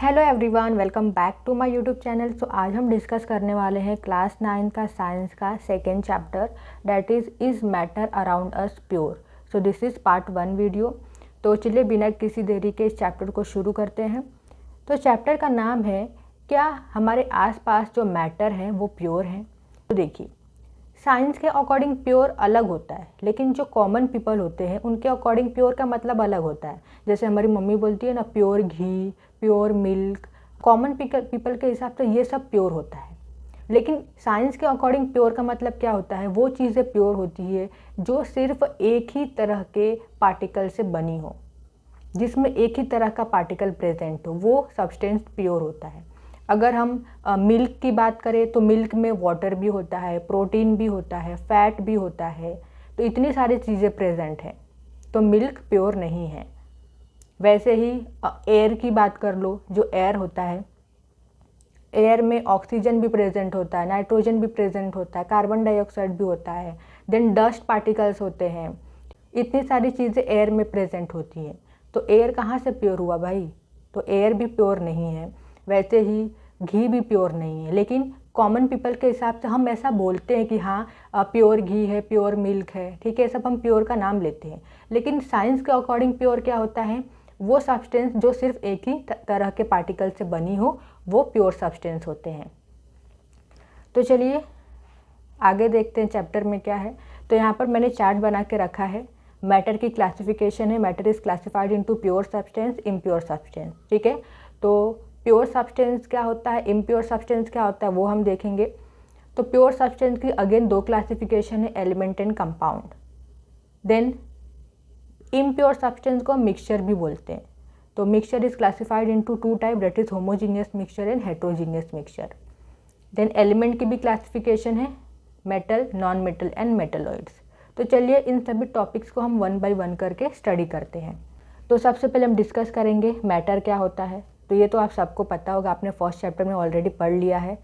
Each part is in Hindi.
Hello everyone, welcome back to my YouTube channel. तो आज हम डिस्कस करने वाले हैं क्लास 9 का साइंस का second chapter, that is matter around us pure. So this is part 1 video. तो चलिए बिना किसी देरी के इस चैप्टर को शुरू करते हैं। तो चैप्टर का नाम है, क्या हमारे आसपास जो मैटर है वो प्योर है। तो देखिए, साइंस के अकॉर्डिंग प्योर अलग होता है, लेकिन जो कॉमन पीपल होते हैं उनके अकॉर्डिंग प्योर का मतलब अलग होता है। जैसे हमारी मम्मी बोलती है ना, प्योर घी, प्योर मिल्क। कॉमन पीपल के हिसाब से ये सब प्योर होता है, लेकिन साइंस के अकॉर्डिंग प्योर का मतलब क्या होता है? वो चीज़ें प्योर होती है जो सिर्फ एक ही तरह के पार्टिकल से बनी हो, जिसमें एक ही तरह का पार्टिकल प्रेजेंट हो, वो सब्सटेंस प्योर होता है। अगर हम मिल्क की बात करें तो मिल्क में वाटर भी होता है, प्रोटीन भी होता है, फैट भी होता है, तो इतनी सारी चीज़ें प्रेजेंट हैं, तो मिल्क प्योर नहीं है। वैसे ही एयर की बात कर लो, जो एयर होता है, एयर में ऑक्सीजन भी प्रेजेंट होता है, नाइट्रोजन भी प्रेजेंट होता है, कार्बन डाइऑक्साइड भी होता है, देन डस्ट पार्टिकल्स होते हैं। इतनी सारी चीज़ें एयर में प्रेजेंट होती हैं, तो एयर कहाँ से प्योर हुआ भाई? तो एयर भी प्योर नहीं है। वैसे ही घी भी प्योर नहीं है, लेकिन कॉमन पीपल के हिसाब से हम ऐसा बोलते हैं कि हाँ प्योर घी है, प्योर मिल्क है, ठीक है, सब हम प्योर का नाम लेते हैं। लेकिन साइंस के अकॉर्डिंग प्योर क्या होता है? वो सब्सटेंस जो सिर्फ एक ही तरह के पार्टिकल से बनी हो, वो प्योर सब्सटेंस होते हैं। तो चलिए आगे देखते हैं चैप्टर में क्या है। तो यहाँ पर मैंने चार्ट बना के रखा है। मैटर की क्लासिफिकेशन है, matter is classified into pure substance, impure substance, ठीक है। तो प्योर सब्सटेंस क्या होता है, इम्प्योर सब्सटेंस क्या होता है, वो हम देखेंगे। तो प्योर सब्सटेंस की अगेन दो क्लासिफिकेशन है, element and compound. Then impure substance को मिक्सचर भी बोलते हैं। तो mixture is classified into two type, that is homogeneous mixture and heterogeneous mixture. Then element की भी क्लासिफिकेशन है, metal, non metal and metalloids. तो चलिए इन सभी टॉपिक्स को हम वन बाय वन करके स्टडी करते हैं। तो सबसे पहले हम डिस्कस करेंगे मैटर क्या होता है। तो ये तो आप सबको पता होगा, आपने फर्स्ट चैप्टर में ऑलरेडी पढ़ लिया है।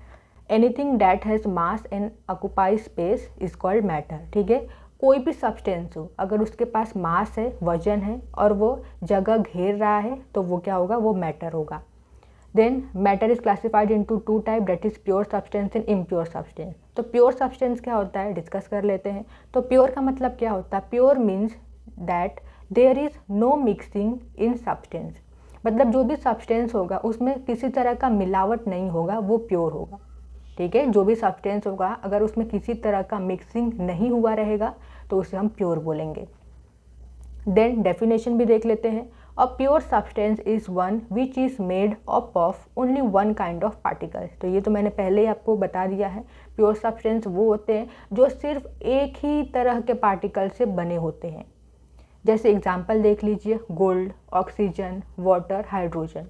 Anything that has mass and occupy space is called matter, ठीक है। कोई भी सब्सटेंस हो, अगर उसके पास मास है, वजन है और वो जगह घेर रहा है, तो वो क्या होगा? वो मैटर होगा। Then matter is classified into two type, that is pure substance and impure substance. तो प्योर सब्सटेंस क्या होता है, डिस्कस कर लेते हैं। तो प्योर का मतलब क्या होता है? Pure means that there is no mixing in substance. मतलब जो भी सब्सटेंस होगा उसमें किसी तरह का मिलावट नहीं होगा, वो प्योर होगा, ठीक है। जो भी सब्सटेंस होगा अगर उसमें किसी तरह का मिक्सिंग नहीं हुआ रहेगा तो उसे हम प्योर बोलेंगे। देन डेफिनेशन भी देख लेते हैं। A pure substance is one which is made up of only one kind of particles. तो ये तो मैंने पहले ही आपको बता दिया है, प्योर सब्सटेंस वो होते हैं जो सिर्फ एक ही तरह के पार्टिकल से बने होते हैं। जैसे एग्जांपल देख लीजिए, गोल्ड, ऑक्सीजन, वाटर, हाइड्रोजन।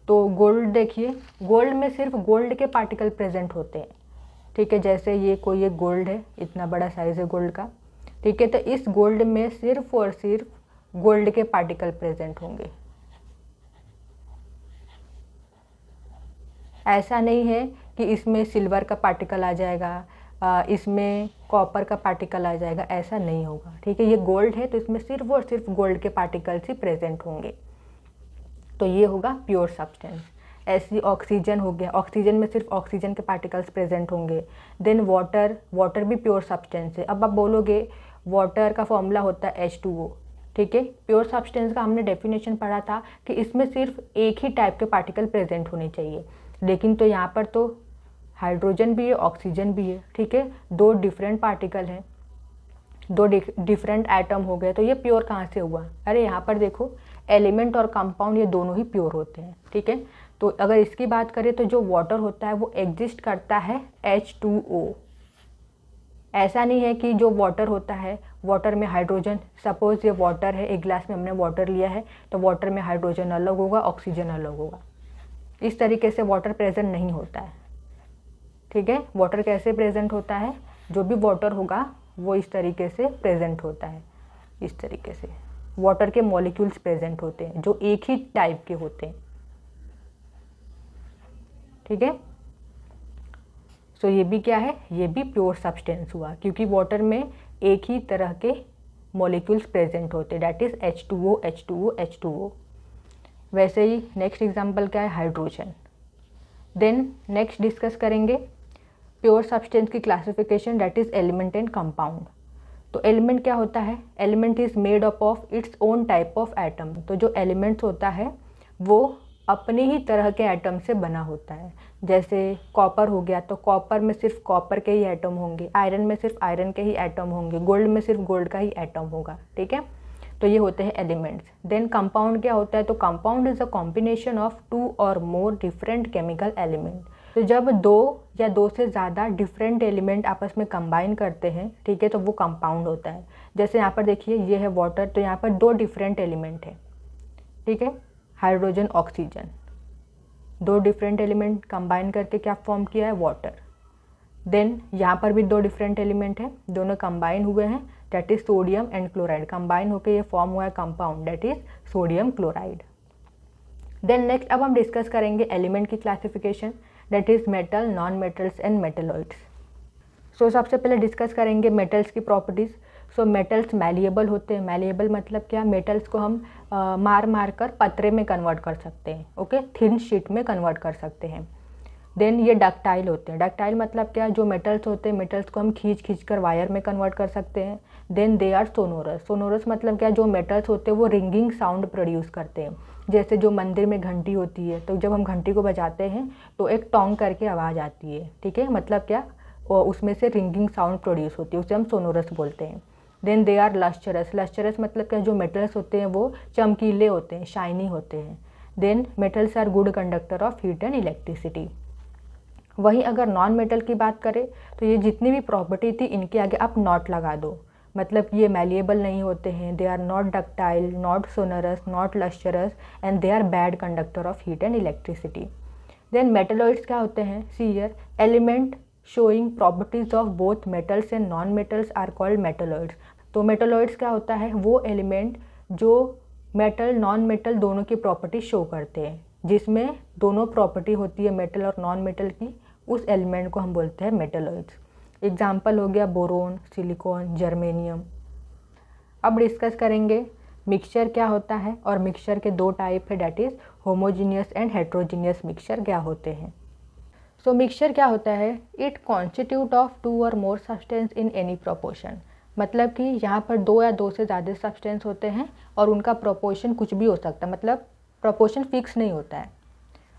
तो गोल्ड देखिए, गोल्ड में सिर्फ गोल्ड के पार्टिकल प्रेजेंट होते हैं, ठीक है। जैसे ये कोई एक गोल्ड है, इतना बड़ा साइज है गोल्ड का, ठीक है। तो इस गोल्ड में सिर्फ और सिर्फ गोल्ड के पार्टिकल प्रेजेंट होंगे। ऐसा नहीं है कि इसमें सिल्वर का पार्टिकल आ जाएगा, इसमें कॉपर का पार्टिकल आ जाएगा, ऐसा नहीं होगा, ठीक है। ये गोल्ड है तो इसमें सिर्फ और सिर्फ गोल्ड के पार्टिकल्स ही प्रेजेंट होंगे, तो ये होगा प्योर सब्सटेंस। ऐसी ऑक्सीजन हो गया, ऑक्सीजन में सिर्फ ऑक्सीजन के पार्टिकल्स प्रेजेंट होंगे। देन वाटर, वाटर भी प्योर सब्सटेंस है। अब आप बोलोगे वाटर का फॉर्मूला होता है H2O, ठीक है। प्योर सब्सटेंस का हमने डेफिनेशन पढ़ा था कि इसमें सिर्फ एक ही टाइप के पार्टिकल प्रेजेंट होने चाहिए, लेकिन तो यहाँ पर तो हाइड्रोजन भी है, ऑक्सीजन भी है, ठीक है। दो डिफरेंट पार्टिकल हैं, दो डिफरेंट एटम हो गए, तो ये प्योर कहाँ से हुआ? अरे यहाँ पर देखो, एलिमेंट और कंपाउंड ये दोनों ही प्योर होते हैं, ठीक है। तो अगर इसकी बात करें तो जो वाटर होता है वो एग्जिस्ट करता है H2O। ऐसा नहीं है कि जो वाटर होता है, वाटर में हाइड्रोजन, सपोज ये वाटर है, एक गिलास में हमने वाटर लिया है, तो वाटर में हाइड्रोजन अलग होगा, ऑक्सीजन अलग होगा। इस तरीके से वाटर प्रेजेंट नहीं होता है, ठीक है। वाटर कैसे प्रेजेंट होता है? जो भी वाटर होगा वो इस तरीके से प्रेजेंट होता है, इस तरीके से वाटर के मॉलिक्यूल्स प्रेजेंट होते हैं जो एक ही टाइप के होते हैं, ठीक है। सो ये भी क्या है? ये भी प्योर सब्सटेंस हुआ, क्योंकि वाटर में एक ही तरह के मॉलिक्यूल्स प्रेजेंट होते हैं, that is H2O, H2O, H2O। वैसे ही नेक्स्ट एग्जांपल क्या है, हाइड्रोजन। देन नेक्स्ट डिस्कस करेंगे प्योर सब्सटेंस की classification, that is element and compound. तो एलिमेंट क्या होता है, element is made up of its own type of atom. तो जो एलिमेंट्स होता है वो अपने ही तरह के एटम से बना होता है। जैसे कॉपर हो गया तो कॉपर में सिर्फ कॉपर के ही एटम होंगे, आयरन में सिर्फ आयरन के ही एटम होंगे, गोल्ड में सिर्फ गोल्ड का ही एटम होगा, ठीक है। तो ये होते हैं एलिमेंट्स। देन कंपाउंड क्या होता है, तो compound is a combination of 2 और मोर डिफरेंट केमिकल एलिमेंट। तो जब 2 या 2 से ज़्यादा डिफरेंट एलिमेंट आपस में कंबाइन करते हैं, ठीक है, तो वो कंपाउंड होता है। जैसे यहाँ पर देखिए ये है वाटर, तो यहाँ पर 2 डिफरेंट एलिमेंट है, ठीक है, hydrogen oxygen, 2 different element combine करके क्या फॉर्म किया है, वाटर। देन यहाँ पर भी 2 डिफरेंट एलिमेंट है, दोनों कंबाइन हुए हैं, that is sodium and chloride. Combine होकर ये फॉर्म हुआ है compound, that is sodium chloride. Then next अब हम डिस्कस करेंगे एलिमेंट की classification, that is metal, non metals and metalloids. So सबसे पहले डिस्कस करेंगे मेटल्स की प्रॉपर्टीज़। सो मेटल्स मैलिएबल होते हैं। मैलिएबल मतलब क्या, मेटल्स को हम मार मार कर पतरे में कन्वर्ट कर सकते हैं, ओके, थिन शीट में कन्वर्ट कर सकते हैं। देन ये डक्टाइल होते हैं। डक्टाइल मतलब क्या, जो मेटल्स होते हैं मेटल्स को हम खींच खींच कर वायर में कन्वर्ट कर सकते हैं। Then they are sonorous. Sonorous मतलब क्या, जो मेटल्स होते हैं वो रिंगिंग साउंड प्रोड्यूस करते हैं। जैसे जो मंदिर में घंटी होती है, तो जब हम घंटी को बजाते हैं तो एक टोंग करके आवाज़ आती है, ठीक है, मतलब क्या, और उसमें से रिंगिंग साउंड प्रोड्यूस होती है, उसे हम सोनोरस बोलते हैं। Then they are lustrous. Lustrous मतलब क्या, जो मेटल्स होते हैं वो चमकीले होते हैं, शाइनी होते हैं। Then metals are good conductor of heat and electricity. वहीं अगर नॉन मेटल की बात करें तो ये जितनी भी प्रॉपर्टी थी इनके आगे आप नॉट लगा दो, मतलब ये मैलिएबल नहीं होते हैं, they are not ductile, not sonorous, not lustrous and they are bad conductor of heat and electricity. Then metalloids क्या होते हैं, see here, element showing properties of both metals and non metals are called metalloids. तो मेटलॉइड्स क्या होता है, वो एलिमेंट जो मेटल नॉन मेटल दोनों की प्रॉपर्टी शो करते हैं, जिसमें दोनों प्रॉपर्टी होती है मेटल और नॉन मेटल की, उस एलिमेंट को हम बोलते हैं मेटलॉइड्स। एग्जाम्पल हो गया बोरोन, सिलिकॉन, जर्मेनियम। अब डिस्कस करेंगे मिक्सचर क्या होता है, और मिक्सचर के 2 टाइप है, that is homogeneous and heterogeneous mixture क्या होते हैं। सो मिक्सचर क्या होता है, इट कॉन्स्टिट्यूट ऑफ 2 और more substance in any proportion. मतलब कि यहाँ पर 2 या 2 से ज़्यादा सब्सटेंस होते हैं और उनका प्रोपोर्शन कुछ भी हो सकता है, मतलब प्रोपोर्शन फिक्स नहीं होता है,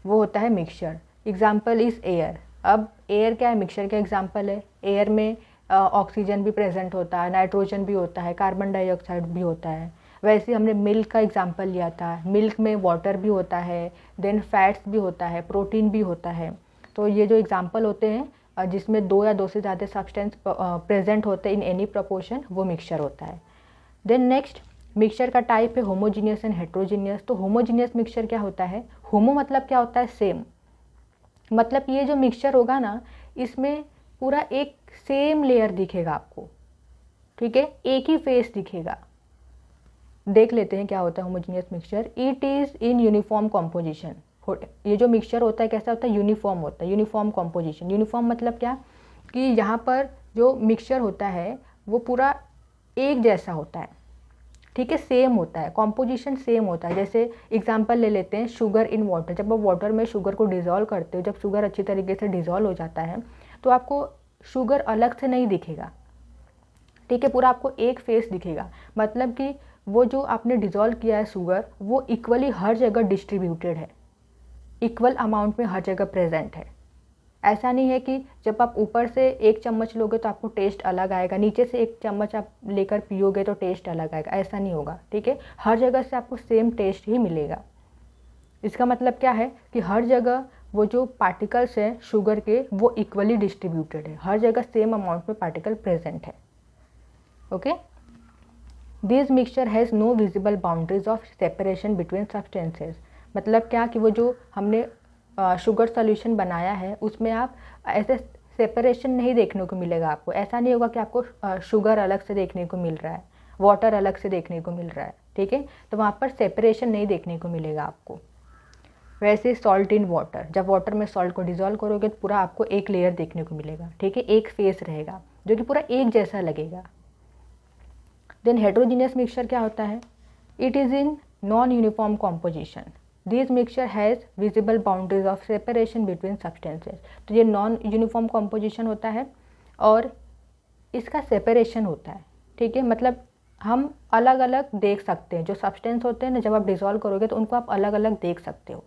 वो होता है मिक्सचर। Example is air. अब एयर क्या है, मिक्सचर का एग्जाम्पल है। एयर में ऑक्सीजन भी प्रेजेंट होता है, नाइट्रोजन भी होता है, कार्बन डाइऑक्साइड भी होता है। वैसे हमने मिल्क का एग्जाम्पल लिया था, मिल्क में वाटर भी होता है, देन फैट्स भी होता है, प्रोटीन भी होता है। तो ये जो एग्जाम्पल होते हैं जिसमें 2 या 2 से ज़्यादा सब्सटेंस प्रेजेंट होते हैं इन एनी प्रोपोर्शन, वो मिक्सचर होता है। देन नेक्स्ट मिक्सचर का टाइप है होमोजीनियस एंड हेट्रोजीनियस। तो होमोजीनियस मिक्सचर क्या होता है, होमो मतलब क्या होता है, सेम, मतलब ये जो मिक्सचर होगा ना, इसमें पूरा एक सेम लेयर दिखेगा आपको, ठीक है, एक ही फेस दिखेगा। देख लेते हैं क्या होता है homogeneous mixture. It is in uniform composition. ये जो मिक्सचर होता है कैसा होता है, यूनिफॉर्म होता है, यूनिफॉर्म कॉम्पोजिशन। यूनिफॉर्म मतलब क्या, कि यहाँ पर जो मिक्सचर होता है वो पूरा एक जैसा होता है, ठीक है, सेम होता है, कॉम्पोजिशन सेम होता है। जैसे एग्जांपल ले लेते हैं शुगर इन वाटर। जब आप वाटर में शुगर को डिज़ोल्व करते हो, जब शुगर अच्छी तरीके से डिज़ोल्व हो जाता है तो आपको शुगर अलग से नहीं दिखेगा, ठीक है, पूरा आपको एक फेस दिखेगा। मतलब कि वो जो आपने डिज़ोल्व किया है शुगर, वो इक्वली हर जगह डिस्ट्रीब्यूटेड है, इक्वल अमाउंट में हर जगह प्रेजेंट है। ऐसा नहीं है कि जब आप ऊपर से 1 चम्मच लोगे तो आपको टेस्ट अलग आएगा, नीचे से 1 चम्मच आप लेकर पियोगे तो टेस्ट अलग आएगा, ऐसा नहीं होगा, ठीक है, हर जगह से आपको सेम टेस्ट ही मिलेगा। इसका मतलब क्या है कि हर जगह वो जो पार्टिकल्स हैं शुगर के वो इक्वली डिस्ट्रीब्यूटेड है, हर जगह सेम अमाउंट में पार्टिकल प्रेजेंट है, okay. This mixture has no visible boundaries of separation between substances. मतलब क्या, कि वो जो हमने शुगर सॉल्यूशन बनाया है उसमें आप ऐसे सेपरेशन नहीं देखने को मिलेगा आपको। ऐसा नहीं होगा कि आपको शुगर अलग से देखने को मिल रहा है, वाटर अलग से देखने को मिल रहा है, ठीक है, तो वहाँ पर सेपरेशन नहीं देखने को मिलेगा आपको। वैसे सॉल्ट इन वाटर, जब वाटर में सॉल्ट को डिज़ोल्व करोगे तो पूरा आपको एक लेयर देखने को मिलेगा, ठीक है, एक फेस रहेगा जो कि पूरा एक जैसा लगेगा। देन हेट्रोजीनियस मिक्सचर क्या होता है, it is in non uniform composition. This mixture has visible boundaries of separation between substances. तो ये नॉन यूनिफॉर्म कॉम्पोजिशन होता है और इसका सेपरेशन होता है, ठीक है। मतलब हम अलग अलग देख सकते हैं, जो सब्सटेंस होते हैं ना, जब आप डिज़ोल्व करोगे तो उनको आप अलग अलग देख सकते हो।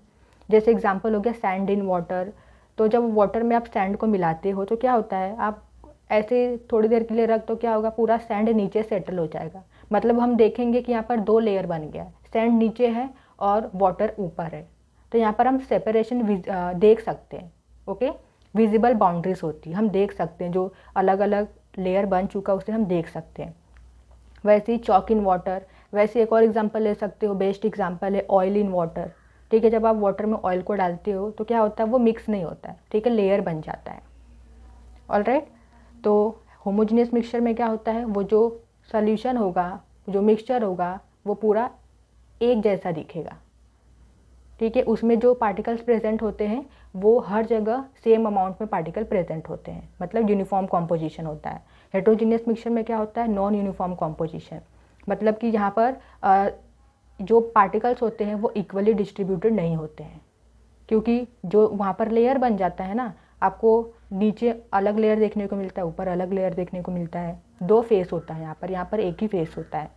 जैसे एग्जांपल हो गया सैंड इन वाटर। तो जब वाटर में आप सैंड को मिलाते हो तो क्या होता है, आप ऐसे थोड़ी देर के लिए रख तो क्या होगा, पूरा सैंड नीचे सेटल हो जाएगा। मतलब हम देखेंगे कि यहाँ पर 2 लेयर बन गया है, सैंड नीचे है और वाटर ऊपर है। तो यहाँ पर हम सेपरेशन देख सकते हैं, ओके। विजिबल बाउंड्रीज होती है, हम देख सकते हैं, जो अलग अलग लेयर बन चुका उसे हम देख सकते हैं। वैसे ही चॉक इन वाटर, वैसे एक और एग्जांपल ले सकते हो, बेस्ट एग्जांपल है ऑयल इन वाटर, ठीक है। जब आप वाटर में ऑयल को डालते हो तो क्या होता है, वो मिक्स नहीं होता है, ठीक है, लेयर बन जाता है। ऑलराइट, तो होमोजेनियस मिक्सचर में क्या होता है, वो जो सॉल्यूशन होगा, जो मिक्सचर होगा, वो पूरा एक जैसा दिखेगा, ठीक है। उसमें जो पार्टिकल्स प्रेजेंट होते हैं वो हर जगह सेम अमाउंट में पार्टिकल प्रेजेंट होते हैं, मतलब यूनिफॉर्म कॉम्पोजिशन होता है। हेट्रोजीनियस मिक्सचर में क्या होता है, नॉन यूनिफॉर्म कॉम्पोजिशन, मतलब कि यहाँ पर जो पार्टिकल्स होते हैं वो इक्वली डिस्ट्रीब्यूटेड नहीं होते हैं, क्योंकि जो वहाँ पर लेयर बन जाता है ना, आपको नीचे अलग लेयर देखने को मिलता है, ऊपर अलग लेयर देखने को मिलता है। 2 फेस होता है यहाँ पर एक ही फेस होता है।